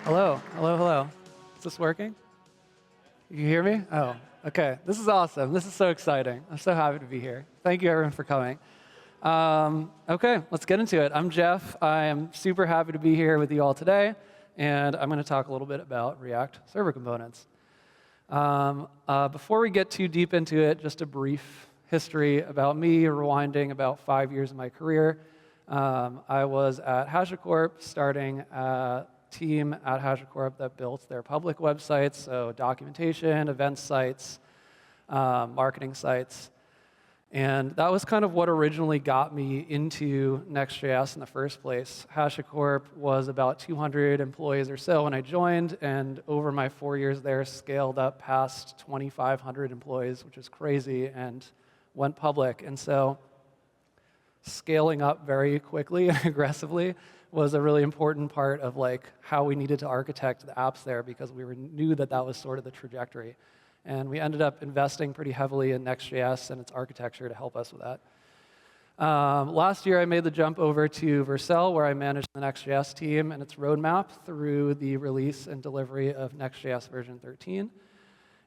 Hello, hello, hello. Is this working? You hear me? Oh, okay. This is awesome. This is so exciting. I'm so happy to be here. Thank you, everyone, for coming. Okay, let's get into it. I'm Jeff. I am super happy to be here with you all today, and I'm going to talk a little bit about React Server Components. Before we get too deep into it, just a brief history about me, rewinding about 5 years of my career. I was at HashiCorp, starting a team at HashiCorp that built their public websites, so documentation, event sites, marketing sites. And that was kind of what originally got me into Next.js in the first place. HashiCorp was about 200 employees or so when I joined, and over my 4 years there, scaled up past 2,500 employees, which is crazy, and went public. And so scaling up very quickly and aggressively was a really important part of how we needed to architect the apps there, because we knew that that was sort of the trajectory. And we ended up investing pretty heavily in Next.js and its architecture to help us with that. Last year, I made the jump over to Vercel, where I managed the Next.js team and its roadmap through the release and delivery of Next.js version 13.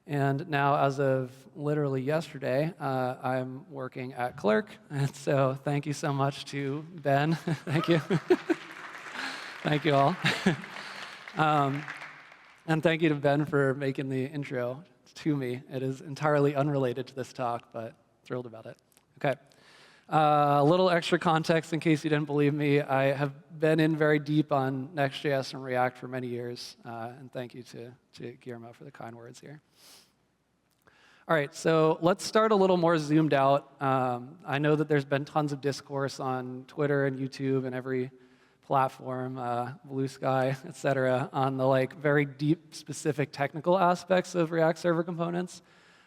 And now, as of literally yesterday, I'm working at Clerk. And so thank you so much to Ben. Thank you. Thank you all. And thank you to Ben for making the intro to me. It is entirely unrelated to this talk, but thrilled about it. Okay. A little extra context in case you didn't believe me. I have been in very deep on Next.js and React for many years, and thank you to Guillermo for the kind words here. All right, so let's start a little more zoomed out. I know that there's been tons of discourse on Twitter and YouTube and every platform, Blue Sky, et cetera, on the very deep, specific technical aspects of React Server Components.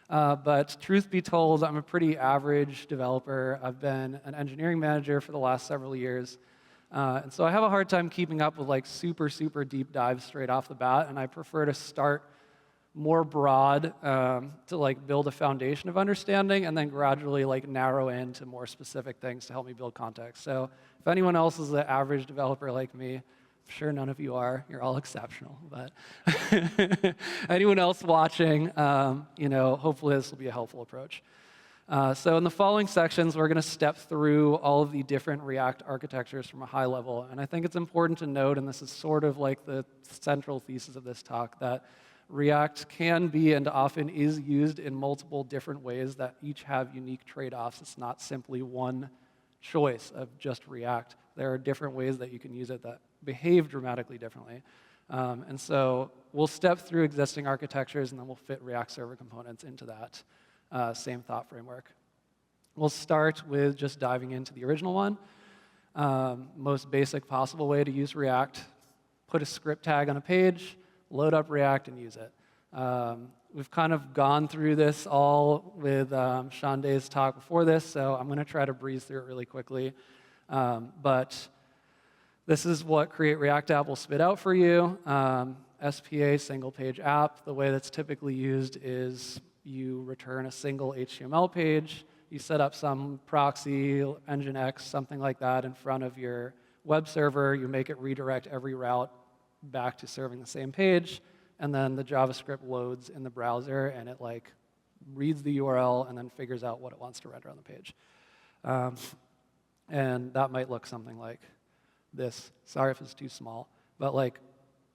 But truth be told, I'm a pretty average developer. I've been an engineering manager for the last several years. And so I have a hard time keeping up with super, super deep dives straight off the bat, and I prefer to start more broad to build a foundation of understanding, and then gradually narrow into more specific things to help me build context. So if anyone else is an average developer like me, I'm sure none of you are. You're all exceptional. But anyone else watching, hopefully this will be a helpful approach. So in the following sections, we're going to step through all of the different React architectures from a high level. And I think it's important to note, and this is sort of the central thesis of this talk, that React can be and often is used in multiple different ways that each have unique trade-offs. It's not simply one choice of just React. There are different ways that you can use it that behave dramatically differently. And so we'll step through existing architectures, and then we'll fit React Server Components into that same thought framework. We'll start with just diving into the original one. Most basic possible way to use React: put a script tag on a page, load up React, and use it. We've kind of gone through this all with Sean Day's talk before this, so I'm going to try to breeze through it really quickly. But this is what Create React App will spit out for you. SPA, single page app. The way that's typically used is you return a single HTML page. You set up some proxy, Nginx, something like that in front of your web server. You make it redirect every route back to serving the same page, and then the JavaScript loads in the browser, and it reads the URL and then figures out what it wants to render on the page. And that might look something like this. Sorry if it's too small, but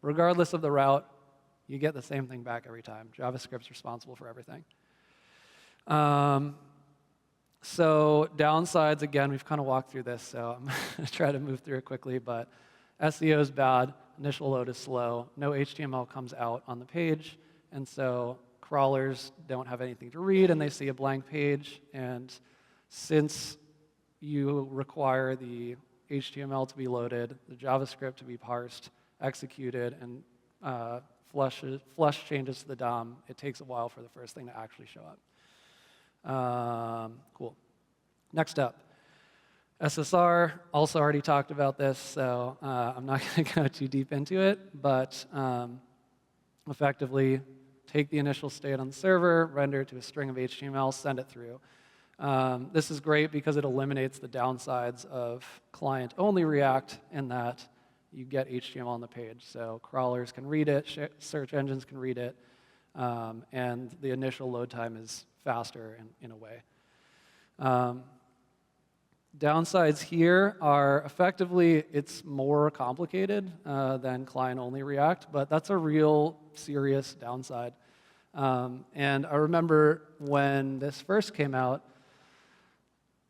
regardless of the route, you get the same thing back every time. JavaScript's responsible for everything. So downsides, again, we've kind of walked through this, so I'm going to try to move through it quickly, but SEO is bad. Initial load is slow. No HTML comes out on the page, and so crawlers don't have anything to read, and they see a blank page. And since you require the HTML to be loaded, the JavaScript to be parsed, executed, and flush changes to the DOM, it takes a while for the first thing to actually show up. Cool. Next up. SSR, also already talked about this, so I'm not going to go too deep into it, but effectively take the initial state on the server, render it to a string of HTML, send it through. This is great because it eliminates the downsides of client-only React in that you get HTML on the page. So crawlers can read it, search engines can read it, and the initial load time is faster in a way. Downsides here are effectively it's more complicated than client-only React, but that's a real serious downside. And I remember when this first came out,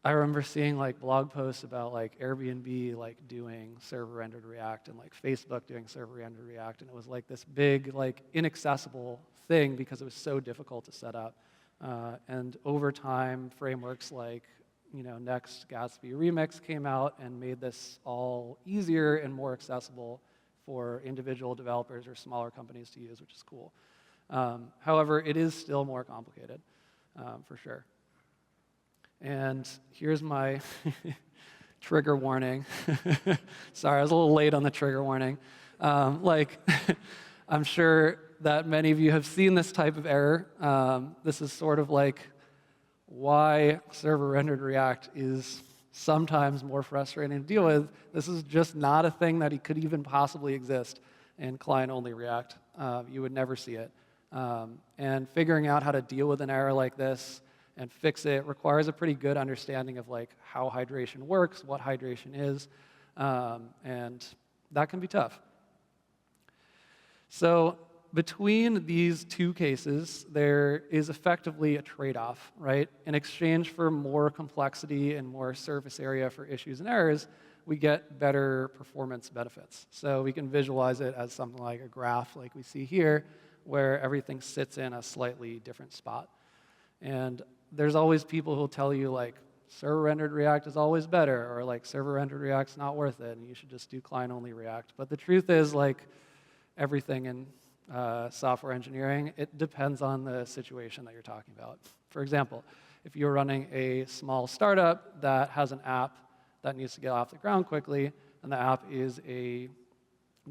I remember seeing like blog posts about like Airbnb like doing server-rendered React and like Facebook doing server-rendered React, and it was like this big like inaccessible thing because it was so difficult to set up. And over time, frameworks like Next, Gatsby, Remix came out and made this all easier and more accessible for individual developers or smaller companies to use, which is cool. However, it is still more complicated, for sure. And here's my trigger warning. Sorry, I was a little late on the trigger warning. I'm sure that many of you have seen this type of error. This is sort of like why server-rendered React is sometimes more frustrating to deal with. This is just not a thing that could even possibly exist in client-only React. You would never see it. And figuring out how to deal with an error like this and fix it requires a pretty good understanding of like how hydration works, what hydration is, and that can be tough. So between these two cases, there is effectively a trade-off, right? In exchange for more complexity and more surface area for issues and errors, we get better performance benefits. So we can visualize it as something like a graph like we see here, where everything sits in a slightly different spot. And there's always people who'll tell you like server-rendered React is always better, or like server-rendered React's not worth it, and you should just do client-only React. But the truth is, like everything in software engineering, it depends on the situation that you're talking about. For example, if you're running a small startup that has an app that needs to get off the ground quickly, and the app is a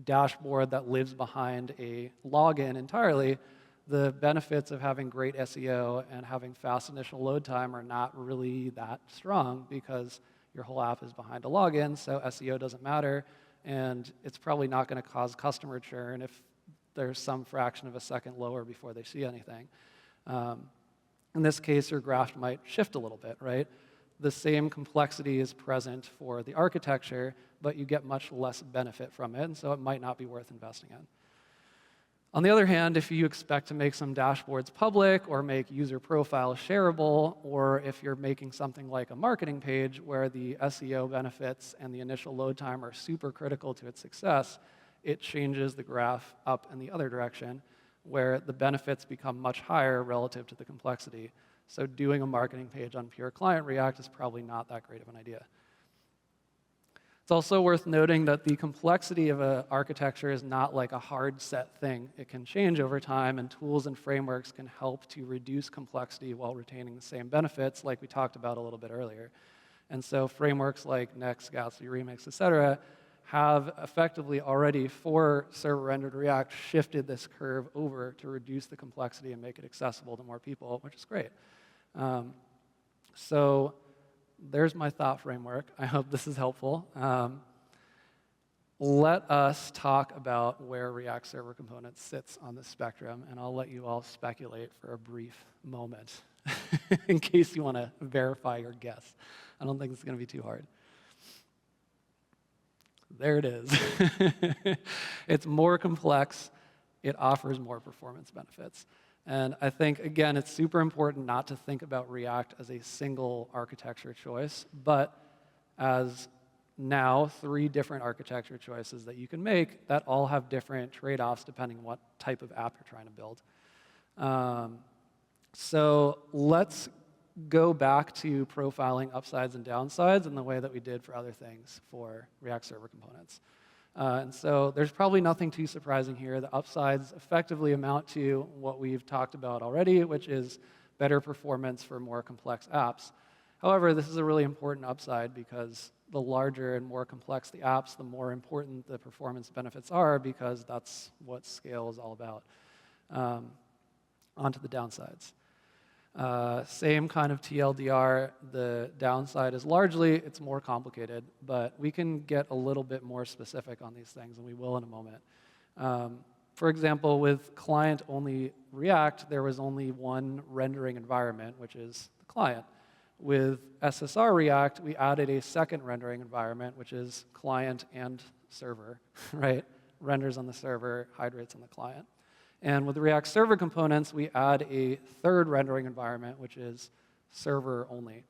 dashboard that lives behind a login entirely, the benefits of having great SEO and having fast initial load time are not really that strong because your whole app is behind a login, so SEO doesn't matter, and it's probably not going to cause customer churn if there's some fraction of a second lower before they see anything. In this case, your graph might shift a little bit, right? The same complexity is present for the architecture, but you get much less benefit from it, and so it might not be worth investing in. On the other hand, if you expect to make some dashboards public or make user profiles shareable, or if you're making something like a marketing page where the SEO benefits and the initial load time are super critical to its success, it changes the graph up in the other direction, where the benefits become much higher relative to the complexity. So doing a marketing page on pure client React is probably not that great of an idea. It's also worth noting that the complexity of an architecture is not like a hard set thing. It can change over time, and tools and frameworks can help to reduce complexity while retaining the same benefits, like we talked about a little bit earlier. And so frameworks like Next, Gatsby, Remix, et cetera, have effectively already, for server-rendered React, shifted this curve over to reduce the complexity and make it accessible to more people, which is great. So there's my thought framework. I hope this is helpful. Let us talk about where React Server Components sits on the spectrum, and I'll let you all speculate for a brief moment in case you want to verify your guess. I don't think it's going to be too hard. There it is. It's more complex. It offers more performance benefits. And I think, again, it's super important not to think about React as a single architecture choice, but as now 3 different architecture choices that you can make that all have different trade-offs depending on what type of app you're trying to build. So let's go back to profiling upsides and downsides in the way that we did for other things for React Server Components. And so there's probably nothing too surprising here. The upsides effectively amount to what we've talked about already, which is better performance for more complex apps. However, this is a really important upside because the larger and more complex the apps, the more important the performance benefits are, because that's what scale is all about. Onto the downsides. Same kind of TLDR. The downside is largely it's more complicated, but we can get a little bit more specific on these things, and we will in a moment. For example, with client-only React, there was only one rendering environment, which is the client. With SSR React, we added a second rendering environment, which is client and server, right? Renders on the server, hydrates on the client. And with the React Server components, we add a third rendering environment, which is server only.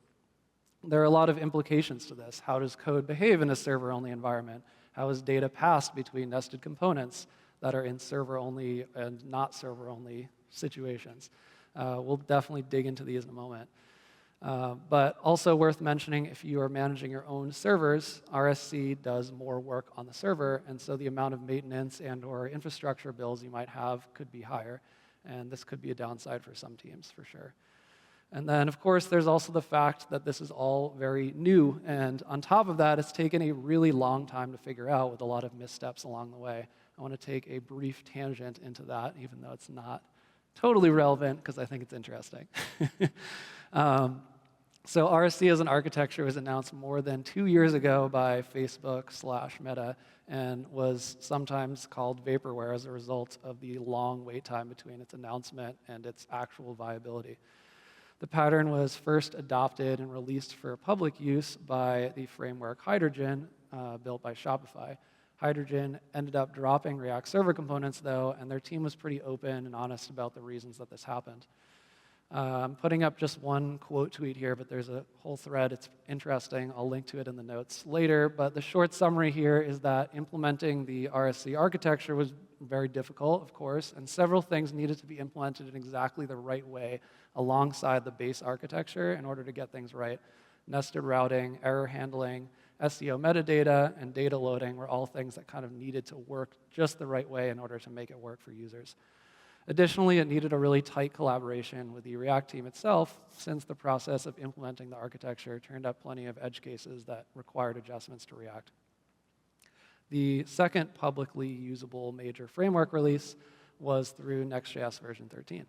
There are a lot of implications to this. How does code behave in a server only environment? How is data passed between nested components that are in server only and not server only situations? We'll definitely dig into these in a moment. But also worth mentioning, if you are managing your own servers, RSC does more work on the server, and so the amount of maintenance and/or infrastructure bills you might have could be higher, and this could be a downside for some teams, for sure. And then, of course, there's also the fact that this is all very new, and on top of that, it's taken a really long time to figure out with a lot of missteps along the way. I want to take a brief tangent into that, even though it's not totally relevant, because I think it's interesting. So RSC as an architecture was announced more than 2 years ago by Facebook/Meta and was sometimes called vaporware as a result of the long wait time between its announcement and its actual viability. The pattern was first adopted and released for public use by the framework Hydrogen, built by Shopify. Hydrogen ended up dropping React Server components, though, and their team was pretty open and honest about the reasons that this happened. I'm putting up just one quote tweet here, but there's a whole thread. It's interesting. I'll link to it in the notes later. But the short summary here is that implementing the RSC architecture was very difficult, of course, and several things needed to be implemented in exactly the right way alongside the base architecture in order to get things right. Nested routing, error handling, SEO metadata, and data loading were all things that kind of needed to work just the right way in order to make it work for users. Additionally, it needed a really tight collaboration with the React team itself, since the process of implementing the architecture turned up plenty of edge cases that required adjustments to React. The second publicly usable major framework release was through Next.js version 13.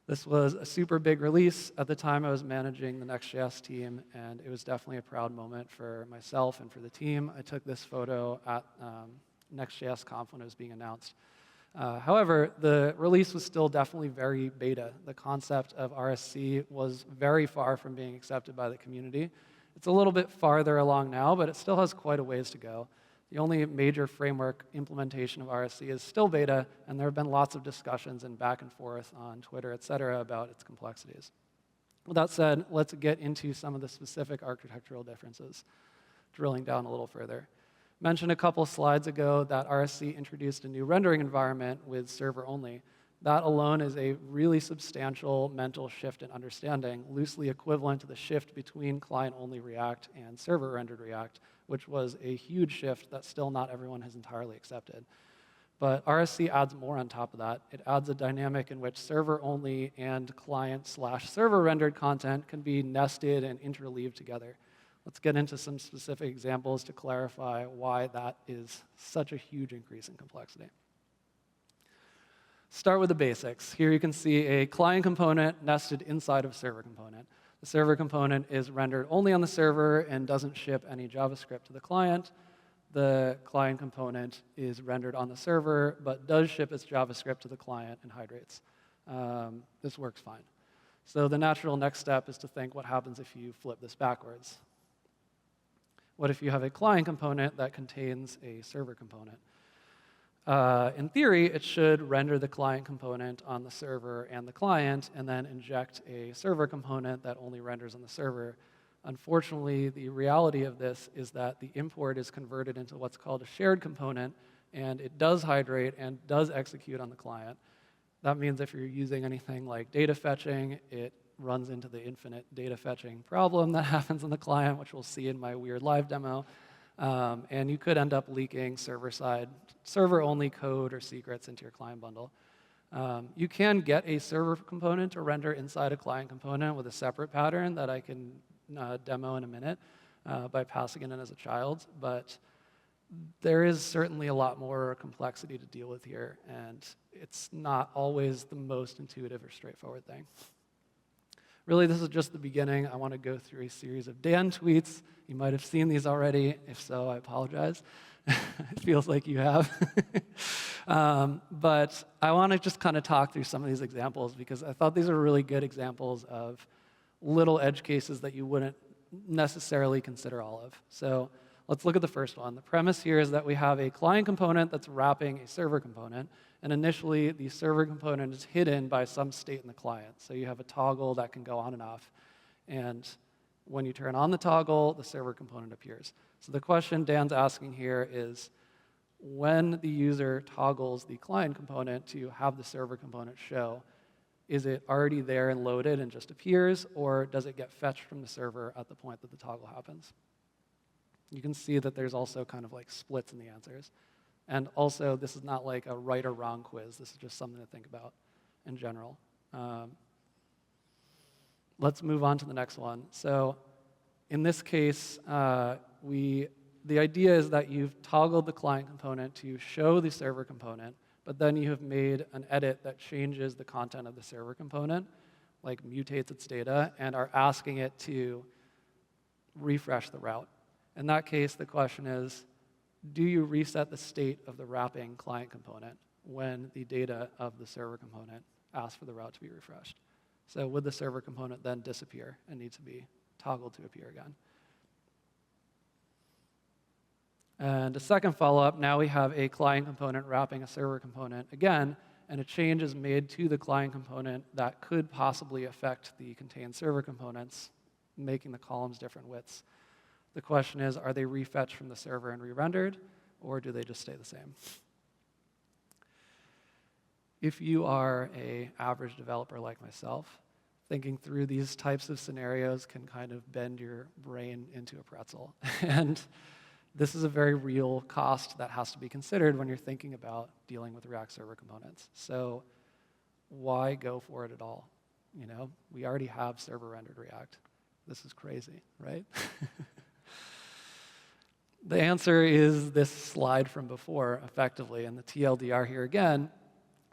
This was a super big release. At the time, I was managing the Next.js team, and it was definitely a proud moment for myself and for the team. I took this photo at Next.js Conf when it was being announced. However, the release was still definitely very beta. The concept of RSC was very far from being accepted by the community. It's a little bit farther along now, but it still has quite a ways to go. The only major framework implementation of RSC is still beta, and there have been lots of discussions and back and forth on Twitter, et cetera, about its complexities. With that said, let's get into some of the specific architectural differences, drilling down a little further. Mentioned a couple slides ago that RSC introduced a new rendering environment with server only. That alone is a really substantial mental shift in understanding, loosely equivalent to the shift between client-only React and server-rendered React, which was a huge shift that still not everyone has entirely accepted. But RSC adds more on top of that. It adds a dynamic in which server-only and client/server-rendered content can be nested and interleaved together. Let's get into some specific examples to clarify why that is such a huge increase in complexity. Start with the basics. Here you can see a client component nested inside of a server component. The server component is rendered only on the server and doesn't ship any JavaScript to the client. The client component is rendered on the server, but does ship its JavaScript to the client and hydrates. This works fine. So the natural next step is to think what happens if you flip this backwards. What if you have a client component that contains a server component? In theory, it should render the client component on the server and the client, and then inject a server component that only renders on the server. Unfortunately, the reality of this is that the import is converted into what's called a shared component, and it does hydrate and does execute on the client. That means if you're using anything like data fetching, it runs into the infinite data fetching problem that happens on the client, which we'll see in my weird live demo. And you could end up leaking server-side, server-only code or secrets into your client bundle. You can get a server component to render inside a client component with a separate pattern that I can demo in a minute by passing it in as a child, but there is certainly a lot more complexity to deal with here, and it's not always the most intuitive or straightforward thing. Really, this is just the beginning. I want to go through a series of Dan tweets. You might have seen these already. If so, I apologize. It feels like you have. But I want to just kind of talk through some of these examples because I thought these are really good examples of little edge cases that you wouldn't necessarily consider all of. So let's look at the first one. The premise here is that we have a client component that's wrapping a server component. And initially, the server component is hidden by some state in the client. So you have a toggle that can go on and off. And when you turn on the toggle, the server component appears. So the question Dan's asking here is, when the user toggles the client component to have the server component show, is it already there and loaded and just appears, or does it get fetched from the server at the point that the toggle happens? You can see that there's also kind of like splits in the answers. And also, this is not like a right or wrong quiz. This is just something to think about in general. Let's move on to the next one. So in this case, the idea is that you've toggled the client component to show the server component, but then you have made an edit that changes the content of the server component, like mutates its data, and are asking it to refresh the route. In that case, the question is, do you reset the state of the wrapping client component when the data of the server component asks for the route to be refreshed? So would the server component then disappear and need to be toggled to appear again? And a second follow-up, now we have a client component wrapping a server component again, and a change is made to the client component that could possibly affect the contained server components, making the columns different widths. The question is, are they refetched from the server and re-rendered, or do they just stay the same? If you are an average developer like myself, thinking through these types of scenarios can kind of bend your brain into a pretzel. And this is a very real cost that has to be considered when you're thinking about dealing with React server components. So why go for it at all? You know, we already have server rendered React. This is crazy, right? The answer is this slide from before, effectively, and the TLDR here again,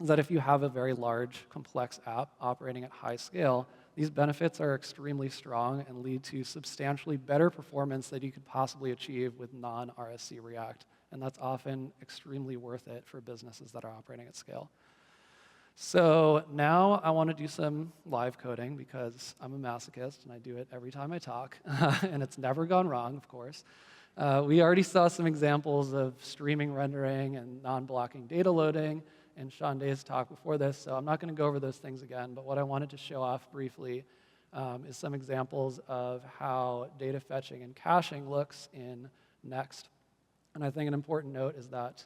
is that if you have a very large, complex app operating at high scale, these benefits are extremely strong and lead to substantially better performance that you could possibly achieve with non-RSC React. And that's often extremely worth it for businesses that are operating at scale. So now I want to do some live coding because I'm a masochist and I do it every time I talk. And it's never gone wrong, of course. We already saw some examples of streaming rendering and non-blocking data loading in Sean Day's talk before this, so I'm not going to go over those things again, but what I wanted to show off briefly is some examples of how data fetching and caching looks in Next. And I think an important note is that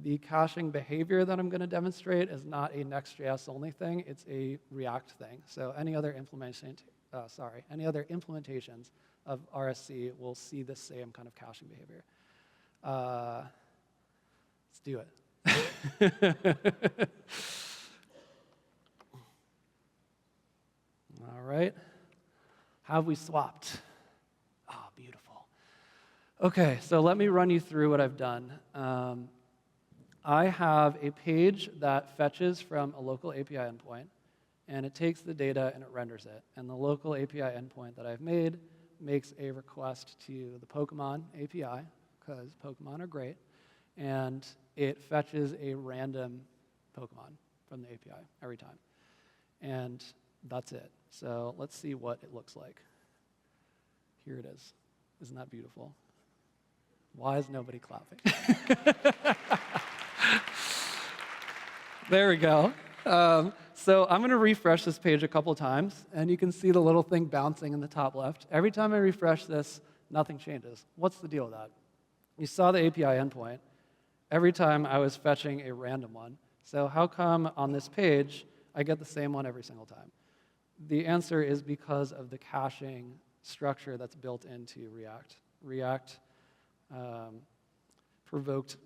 the caching behavior that I'm going to demonstrate is not a Next.js only thing, it's a React thing. So any other implementations of RSC will see the same kind of caching behavior. Let's do it. All right. Have we swapped? Ah, beautiful. Okay, so let me run you through what I've done. I have a page that fetches from a local API endpoint, and it takes the data and it renders it. And the local API endpoint that I've made makes a request to the Pokemon API, because Pokemon are great, and it fetches a random Pokemon from the API every time. And that's it. So let's see what it looks like. Here it is. Isn't that beautiful? Why is nobody clapping? There we go. So I'm going to refresh this page a couple times, and you can see the little thing bouncing in the top left. Every time I refresh this, nothing changes. What's the deal with that? You saw the API endpoint. Every time I was fetching a random one. So how come on this page I get the same one every single time? The answer is because of the caching structure that's built into React. React provoked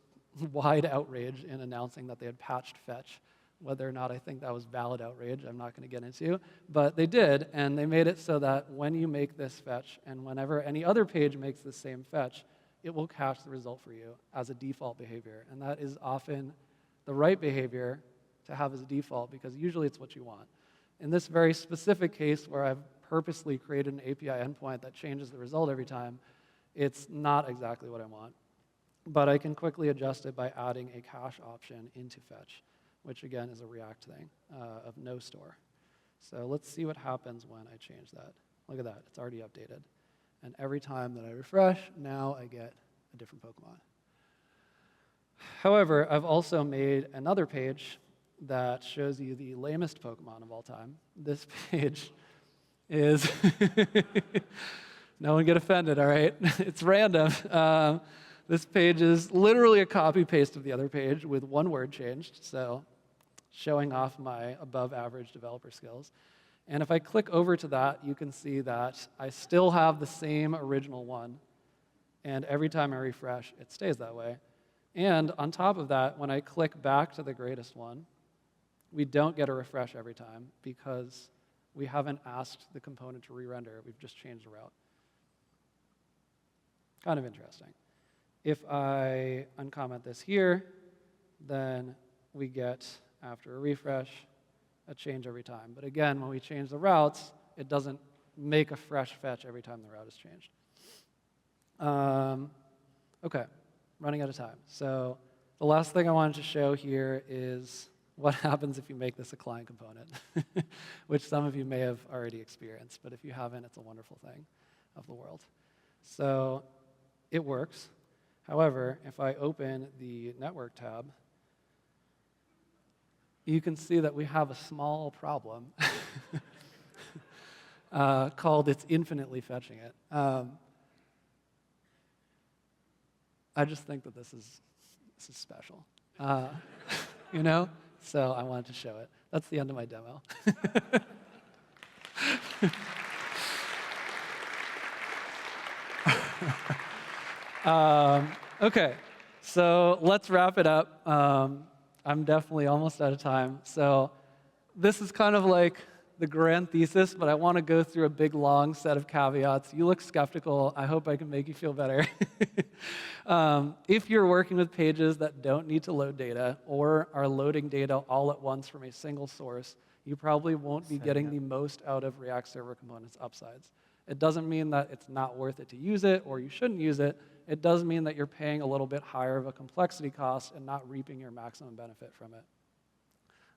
wide outrage in announcing that they had patched fetch. Whether or not I think that was valid outrage, I'm not going to get into. But they did, and they made it so that when you make this fetch, and whenever any other page makes the same fetch, it will cache the result for you as a default behavior. And that is often the right behavior to have as a default, because usually it's what you want. In this very specific case where I've purposely created an API endpoint that changes the result every time, it's not exactly what I want. But I can quickly adjust it by adding a cache option into fetch, which again is a React thing of no store. So let's see what happens when I change that. Look at that, it's already updated. And every time that I refresh, now I get a different Pokemon. However, I've also made another page that shows you the lamest Pokemon of all time. This page is, no one get offended, all right? It's random. This page is literally a copy-paste of the other page with one word changed, so showing off my above-average developer skills. And if I click over to that, you can see that I still have the same original one, and every time I refresh, it stays that way. And on top of that, when I click back to the greatest one, we don't get a refresh every time because we haven't asked the component to re-render. We've just changed the route. Kind of interesting. If I uncomment this here, then we get, after a refresh, a change every time. But again, when we change the routes, it doesn't make a fresh fetch every time the route is changed. OK, running out of time. So the last thing I wanted to show here is what happens if you make this a client component, which some of you may have already experienced. But if you haven't, it's a wonderful thing of the world. So it works. However, if I open the network tab, you can see that we have a small problem called it's infinitely fetching it. I just think that this is special, you know? So I wanted to show it. That's the end of my demo. OK, so let's wrap it up. I'm definitely almost out of time. So this is kind of like the grand thesis, but I want to go through a big, long set of caveats. You look skeptical. I hope I can make you feel better. If you're working with pages that don't need to load data or are loading data all at once from a single source, you probably won't be getting the most out of React Server Components upsides. It doesn't mean that it's not worth it to use it or you shouldn't use it. It does mean that you're paying a little bit higher of a complexity cost and not reaping your maximum benefit from it.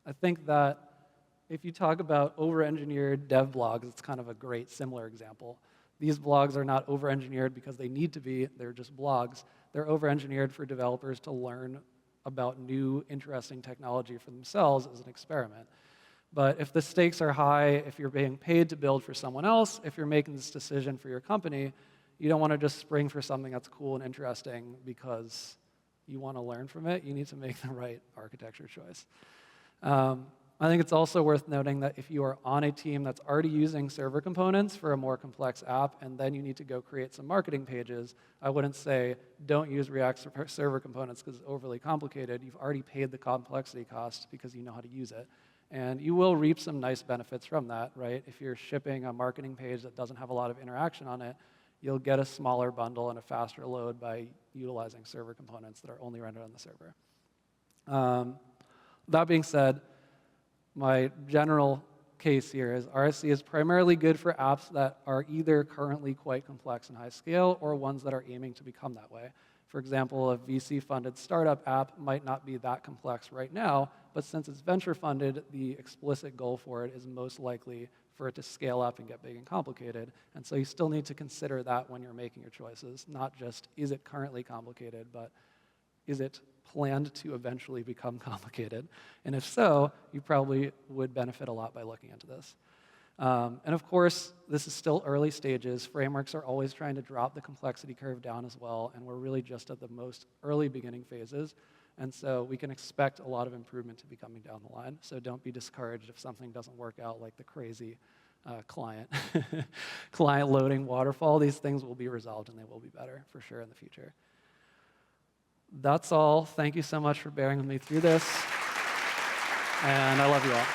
I think that if you talk about over-engineered dev blogs, it's kind of a great similar example. These blogs are not over-engineered because they need to be. They're just blogs. They're over-engineered for developers to learn about new, interesting technology for themselves as an experiment. But if the stakes are high, if you're being paid to build for someone else, if you're making this decision for your company, you don't want to just spring for something that's cool and interesting because you want to learn from it. You need to make the right architecture choice. I think it's also worth noting that if you are on a team that's already using server components for a more complex app, and then you need to go create some marketing pages, I wouldn't say don't use React server components because it's overly complicated. You've already paid the complexity cost because you know how to use it. And you will reap some nice benefits from that, right? If you're shipping a marketing page that doesn't have a lot of interaction on it, you'll get a smaller bundle and a faster load by utilizing server components that are only rendered on the server. That being said, my general case here is RSC is primarily good for apps that are either currently quite complex and high scale or ones that are aiming to become that way. For example, a VC-funded startup app might not be that complex right now, but since it's venture-funded, the explicit goal for it is most likely for it to scale up and get big and complicated. And so you still need to consider that when you're making your choices, not just is it currently complicated, but is it planned to eventually become complicated? And if so, you probably would benefit a lot by looking into this. And of course, this is still early stages. Frameworks are always trying to drop the complexity curve down as well, and we're really just at the most early beginning phases. And so we can expect a lot of improvement to be coming down the line. So don't be discouraged if something doesn't work out like the crazy client loading waterfall. These things will be resolved, and they will be better for sure in the future. That's all. Thank you so much for bearing with me through this. And I love you all.